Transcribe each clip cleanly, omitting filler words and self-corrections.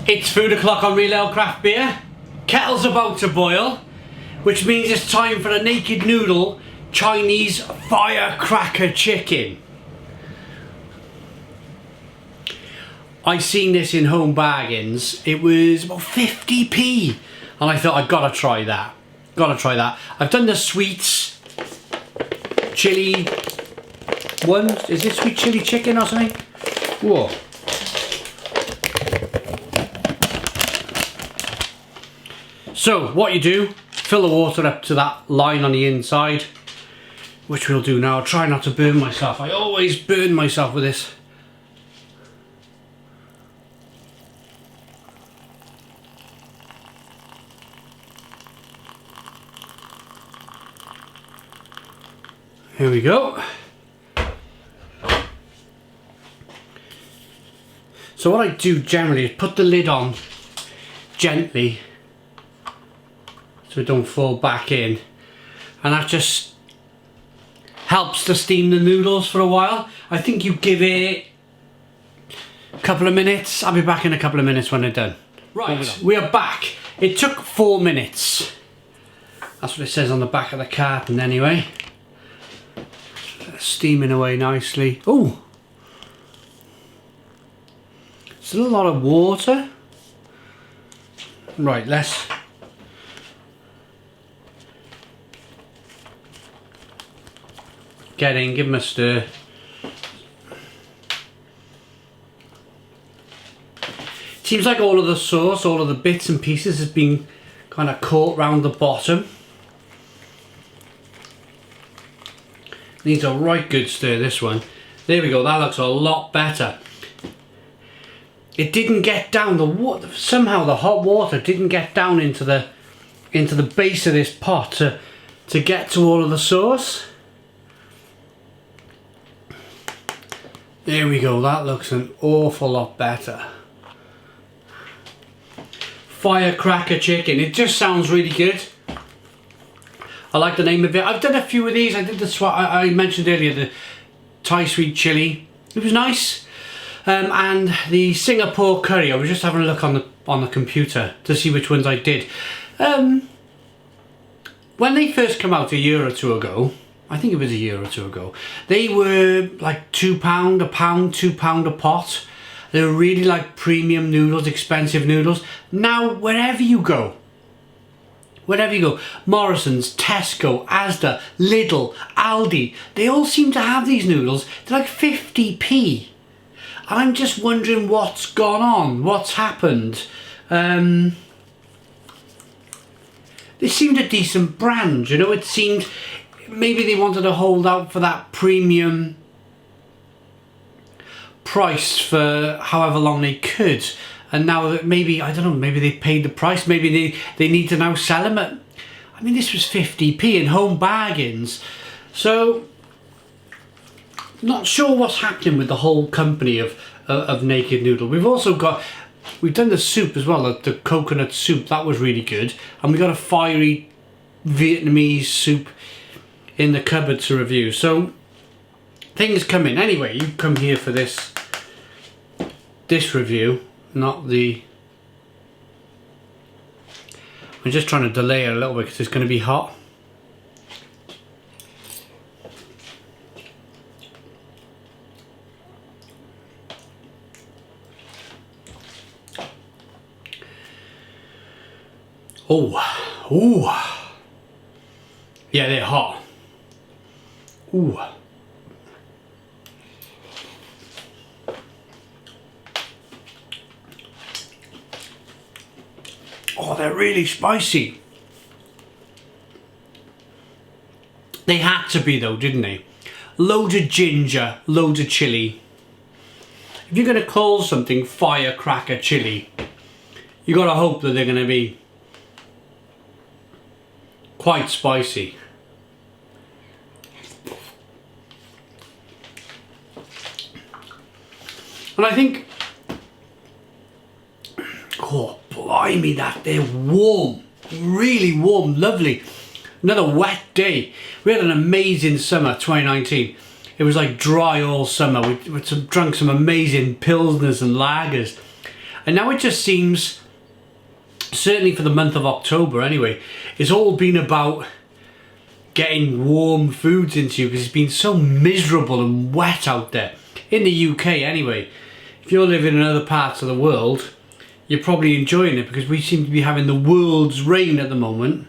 It's food o'clock on Real Ale Craft Beer. Kettle's about to boil, which means it's time for a Naked Noodle Chinese Firecracker Chicken. I seen this in Home Bargains. It was about 50p, and I thought I gotta try that. I've done the sweets, chili one. Is it sweet chili chicken or something? Whoa. So what you do, fill the water up to that line on the inside, which we'll do now. I'll try not to burn myself. I always burn myself with this. Here we go. So what I do generally is put the lid on gently so it don't fall back in, and that just helps to steam the noodles for a while. I think you give it a couple of minutes. I'll be back in a couple of minutes when they're done. Right, we are back. It took 4 minutes. That's what it says on the back of the carton anyway. Steaming away nicely. Oh, still a lot of water. Right, let's get in, give them a stir. Seems like all of the sauce, all of the bits and pieces has been kind of caught round the bottom. Needs a right good stir, this one. There we go, that looks a lot better. It didn't get down, the water, somehow the hot water didn't get down into the base of this pot to get to all of the sauce. There we go, that looks an awful lot better. Firecracker Chicken, it just sounds really good. I like the name of it. I've done a few of these. I did the I mentioned earlier, the Thai sweet chili. It was nice. And the Singapore curry. I was just having a look on the computer to see which ones I did. When they first came out a year or two ago, I think it was a year or two ago, they were like £2 a pound, £2 a pot. They were really like premium noodles, expensive noodles. Now wherever you go, Morrison's, Tesco, Asda, Lidl, Aldi, they all seem to have these noodles. They're like 50p. I'm just wondering what's gone on, what's happened. They seemed a decent brand, you know. It seemed maybe they wanted to hold out for that premium price for however long they could. And now maybe, I don't know, maybe they paid the price, maybe they need to now sell them at, I mean, this was 50p in Home Bargains. So, not sure what's happening with the whole company of Naked Noodle. We've done the soup as well, the coconut soup, that was really good. And we got a fiery Vietnamese soup in the cupboard to review. So, things come in. Anyway, you come here for this review. Not the... I'm just trying to delay it a little bit because it's going to be hot. Oh, ooh. Yeah, they're hot. Ooh. Oh, they're really spicy. They had to be though, didn't they? Loads of ginger, loads of chili. If you're going to call something Firecracker Chili, you got to hope that they're going to be quite spicy. And I think, oh blimey, that they're warm, really warm, lovely. Another wet day. We had an amazing summer 2019. It was like dry all summer. We drunk some amazing pilsners and lagers. And now it just seems, certainly for the month of October anyway, it's all been about getting warm foods into you because it's been so miserable and wet out there. In the UK anyway. If you're living in other parts of the world, you're probably enjoying it because we seem to be having the world's rain at the moment.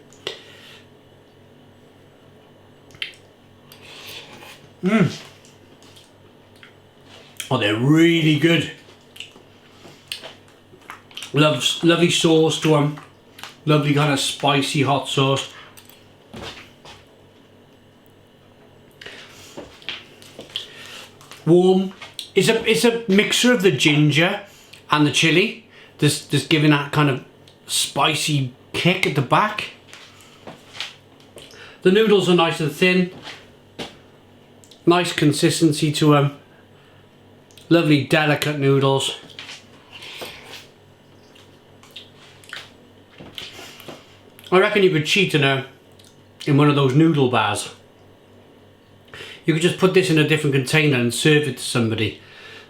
Oh, they're really good. Lovely sauce to them. Lovely kind of spicy hot sauce. Warm. It's a mixture of the ginger and the chili. Just giving that kind of spicy kick at the back. The noodles are nice and thin. Nice consistency to them. Lovely delicate noodles. I reckon you could cheat in one of those noodle bars. You could just put this in a different container and serve it to somebody.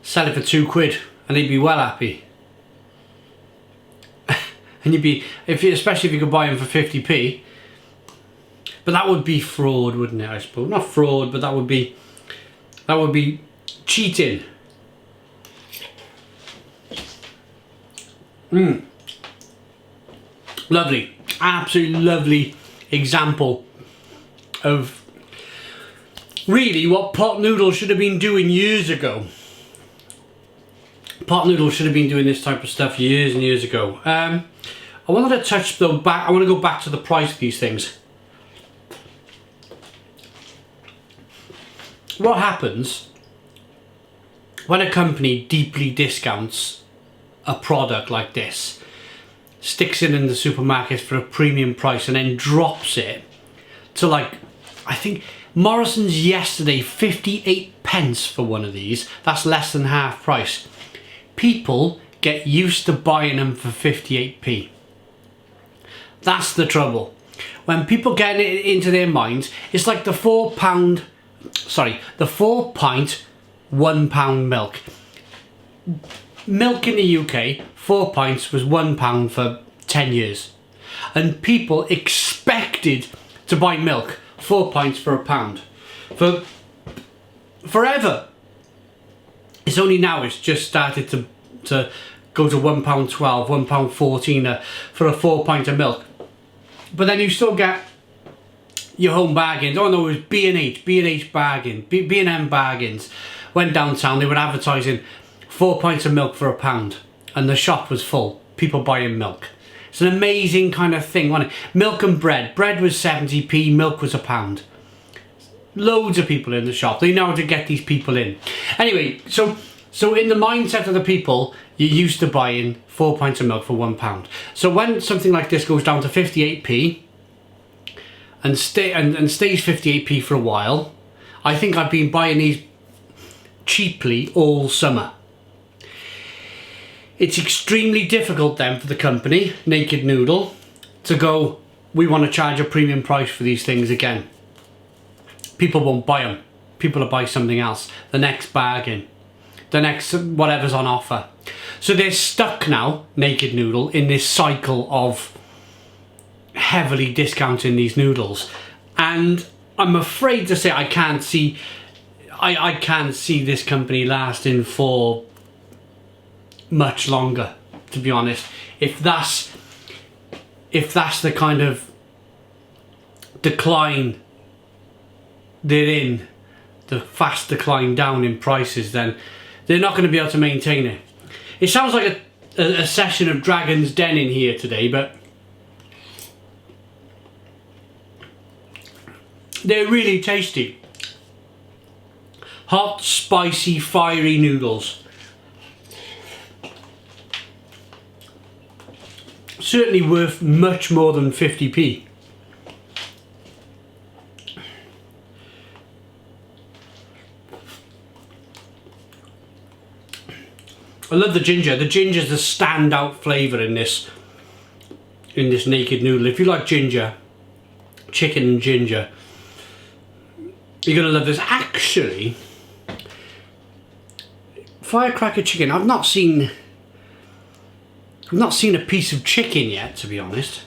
Sell it for £2 and they'd be well happy. And you'd be, especially if you could buy them for 50p. But that would be fraud, wouldn't it, I suppose? Not fraud, but that would be cheating. Lovely, absolutely lovely example of really what pot noodles should have been doing years ago. Pot noodles should have been doing this type of stuff years and years ago. I wanted to touch though back. I want to go back to the price of these things. What happens when a company deeply discounts a product like this, sticks it in the supermarkets for a premium price and then drops it to, like, I think Morrison's yesterday 58 pence for one of these. That's less than half price. People get used to buying them for 58p. That's the trouble. When people get it into their minds, it's like the £4 pint £1 milk. Milk in the UK, 4 pints was £1 for 10 years. And people expected to buy milk, 4 pints for £1. For forever. It's only now it's just started to go to £1.12, £1.14 for a 4 pint of milk. But then you still get your home bargains. Oh no, it was B&H bargain, B&M bargains. Went downtown, they were advertising 4 pints of milk for £1 and the shop was full, people buying milk. It's an amazing kind of thing, wasn't it? Milk and bread was 70p, milk was £1. Loads of people in the shop, they know how to get these people in. Anyway, so in the mindset of the people, you're used to buying 4 pints of milk for £1. So when something like this goes down to 58p and stays 58p for a while, I think I've been buying these cheaply all summer. It's extremely difficult then for the company, Naked Noodle, to go, we want to charge a premium price for these things again. People won't buy them. People will buy something else. The next bargain. The next whatever's on offer. So they're stuck now, Naked Noodle, in this cycle of heavily discounting these noodles. And I'm afraid to say I can't see this company lasting for much longer, to be honest. If that's the kind of decline they're in, the fast decline down in prices, then they're not going to be able to maintain it. It sounds like a session of Dragon's Den in here today, but they're really tasty. Hot, spicy, fiery noodles. Certainly worth much more than 50p. I love the ginger. The ginger's the standout flavour in this Naked Noodle. If you like ginger, chicken and ginger, you're gonna love this. Actually, Firecracker Chicken, I've not seen I've not seen a piece of chicken yet, to be honest.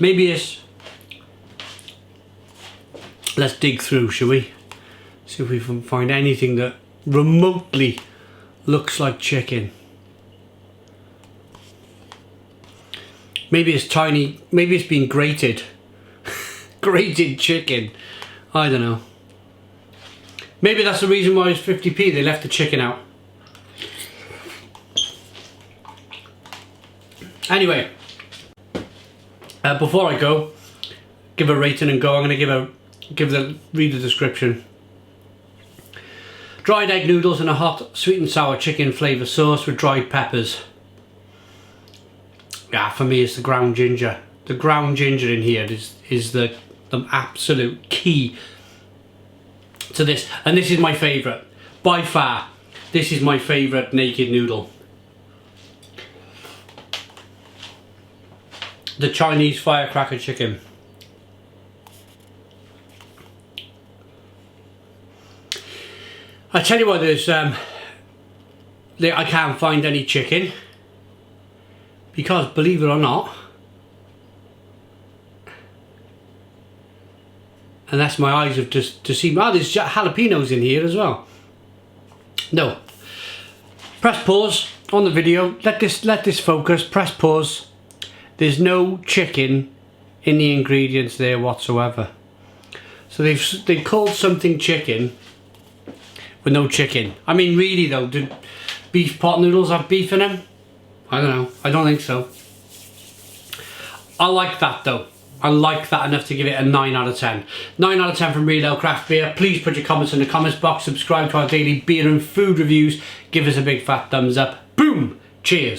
Maybe it's... Let's dig through, shall we? See if we can find anything that remotely looks like chicken. Maybe it's tiny, maybe it's been grated. Grated chicken. I don't know. Maybe that's the reason why it's 50p, they left the chicken out. Anyway, before I go, give a rating and go, I'm going to read the description. Dried egg noodles and a hot sweet and sour chicken flavour sauce with dried peppers. Yeah, for me it's the ground ginger. The ground ginger in here is the absolute key to this. And this is my favourite. By far, this is my favourite naked noodle. The Chinese Firecracker Chicken. I tell you what, there's I can't find any chicken because, believe it or not, unless my eyes have just deceived me. Oh, there's jalapenos in here as well. No. Press pause on the video. Let this focus. Press pause. There's no chicken in the ingredients there whatsoever. So they've called something chicken with no chicken. I mean, really though, do beef pot noodles have beef in them? I don't know. I don't think so. I like that though. I like that enough to give it a 9 out of 10. 9 out of 10 from Real Ale Craft Beer. Please put your comments in the comments box. Subscribe to our daily beer and food reviews. Give us a big fat thumbs up. Boom! Cheers.